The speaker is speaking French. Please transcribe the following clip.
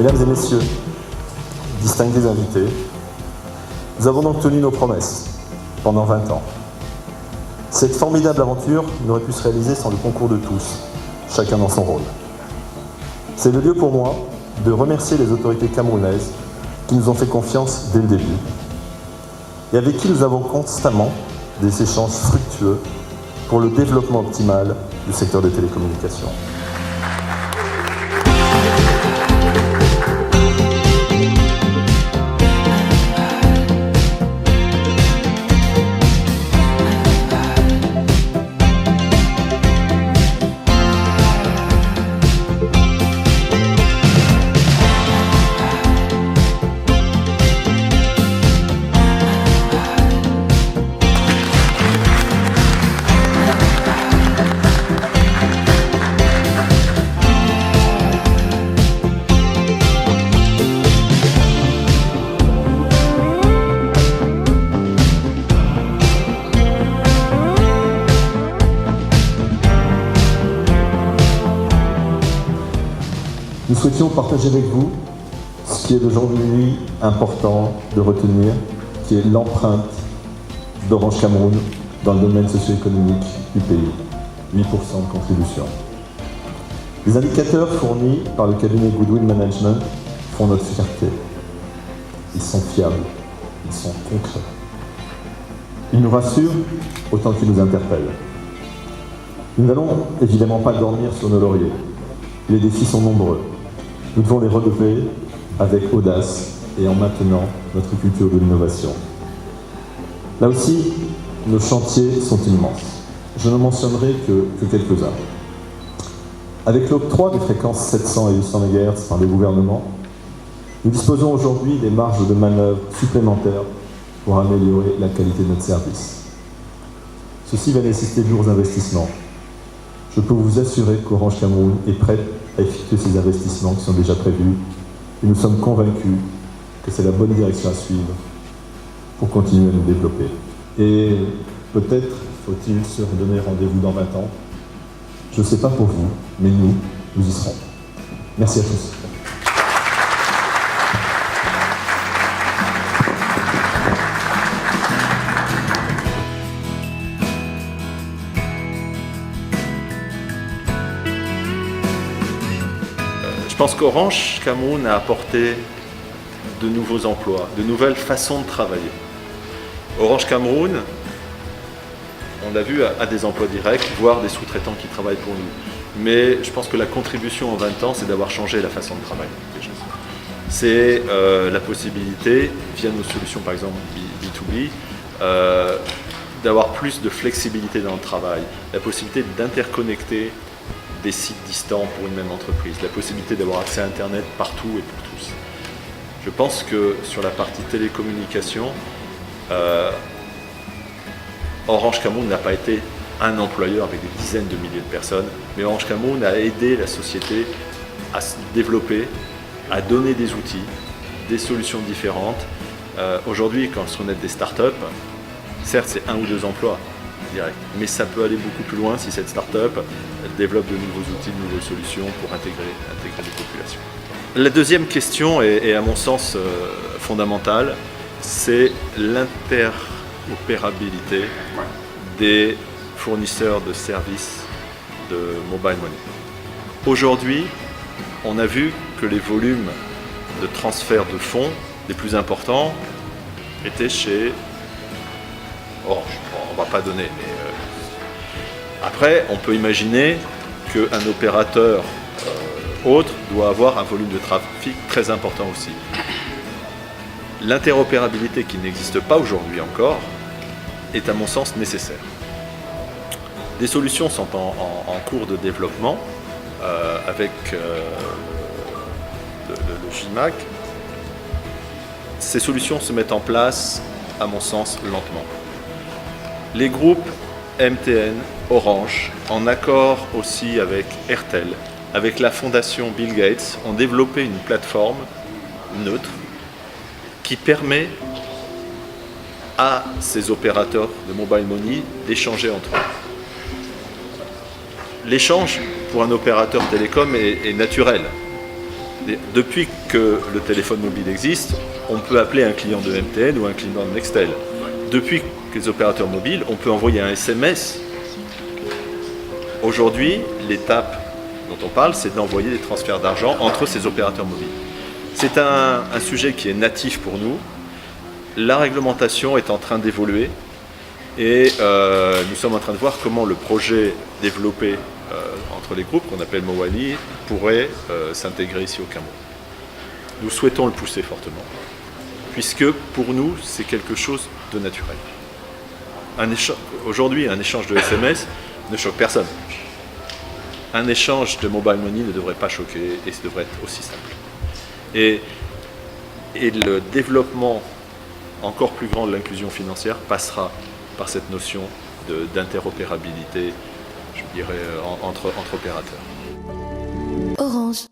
Mesdames et messieurs, distingués invités, nous avons donc tenu nos promesses pendant 20 ans. Cette formidable aventure n'aurait pu se réaliser sans le concours de tous, chacun dans son rôle. C'est le lieu pour moi de remercier les autorités camerounaises qui nous ont fait confiance dès le début et avec qui nous avons constamment des échanges fructueux pour le développement optimal du secteur des télécommunications. Nous souhaitions partager avec vous ce qui est aujourd'hui important de retenir, qui est l'empreinte d'Orange Cameroun dans le domaine socio-économique du pays. 8% de contribution. Les indicateurs fournis par le cabinet Goodwill Management font notre fierté. Ils sont fiables, ils sont concrets. Ils nous rassurent autant qu'ils nous interpellent. Nous n'allons évidemment pas dormir sur nos lauriers. Les défis sont nombreux. Nous devons les relever avec audace et en maintenant notre culture de l'innovation. Là aussi, nos chantiers sont immenses. Je ne mentionnerai que quelques-uns. Avec l'octroi des fréquences 700 et 800 MHz par le gouvernement, nous disposons aujourd'hui des marges de manœuvre supplémentaires pour améliorer la qualité de notre service. Ceci va nécessiter de lourds investissements. Je peux vous assurer qu'Orange Cameroun est prête à effectuer ces investissements qui sont déjà prévus et nous sommes convaincus que c'est la bonne direction à suivre pour continuer à nous développer. Et peut-être faut-il se redonner rendez-vous dans 20 ans. Je ne sais pas pour vous, mais nous y serons. Merci à tous. Je pense qu'Orange Cameroun a apporté de nouveaux emplois, de nouvelles façons de travailler. Orange Cameroun, on l'a vu, a des emplois directs, voire des sous-traitants qui travaillent pour nous. Mais je pense que la contribution en 20 ans, c'est d'avoir changé la façon de travailler. C'est la possibilité, via nos solutions par exemple B2B, d'avoir plus de flexibilité dans le travail, la possibilité d'interconnecter des sites distants pour une même entreprise, la possibilité d'avoir accès à Internet partout et pour tous. Je pense que sur la partie télécommunication, Orange Cameroun n'a pas été un employeur avec des dizaines de milliers de personnes, mais Orange Cameroun a aidé la société à se développer, à donner des outils, des solutions différentes. Aujourd'hui, quand on est des startups, certes c'est 1 ou 2 emplois, direct. Mais ça peut aller beaucoup plus loin si cette start-up développe de nouveaux outils, de nouvelles solutions pour intégrer les populations. La deuxième question est à mon sens fondamentale, c'est l'interopérabilité des fournisseurs de services de mobile money. Aujourd'hui, on a vu que les volumes de transfert de fonds les plus importants étaient chez Orange. Bon, on ne va pas donner, mais après, on peut imaginer qu'un opérateur autre doit avoir un volume de trafic très important aussi. L'interopérabilité qui n'existe pas aujourd'hui encore est à mon sens nécessaire. Des solutions sont en cours de développement avec le GIMAC. Ces solutions se mettent en place, à mon sens, lentement. Les groupes MTN, Orange, en accord aussi avec Airtel, avec la fondation Bill Gates, ont développé une plateforme neutre qui permet à ces opérateurs de mobile money d'échanger entre eux. L'échange pour un opérateur télécom est naturel. Depuis que le téléphone mobile existe, on peut appeler un client de MTN ou un client de Nextel. Depuis que les opérateurs mobiles, on peut envoyer un SMS. Aujourd'hui, l'étape dont on parle, c'est d'envoyer des transferts d'argent entre ces opérateurs mobiles. C'est un sujet qui est natif pour nous. La réglementation est en train d'évoluer et nous sommes en train de voir comment le projet développé entre les groupes, qu'on appelle Mowali, pourrait s'intégrer ici au Cameroun. Nous souhaitons le pousser fortement, puisque pour nous, c'est quelque chose de naturel. Aujourd'hui, un échange de SMS ne choque personne. Un échange de mobile money ne devrait pas choquer et ça devrait être aussi simple. Et le développement encore plus grand de l'inclusion financière passera par cette notion d'interopérabilité, je dirais, entre opérateurs. Orange.